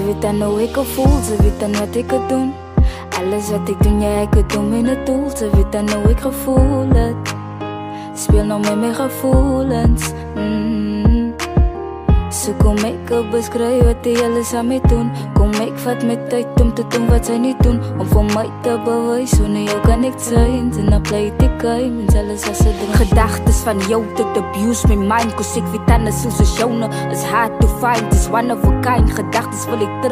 weet dan hoe ik al voel, ze weet dan wat ik het doen. Alles wat ik doe, jij ik het doen in het doel. Ze weet dan hoe ik gevoel het. Speel nou met mijn gevoelens. So kom ek op beskryf wat die alles aan my doen. Kom ek vat met tyd om te doen wat sy nie doen. Om vir my te bewys, sonder jou kan ek zijn. En dan play die game en alles as sy doen. Gedagtes van jou tot abuse my mind. Cause ek weet anders soos joune is hard to find. Is one of a kind. Gedagtes wil ek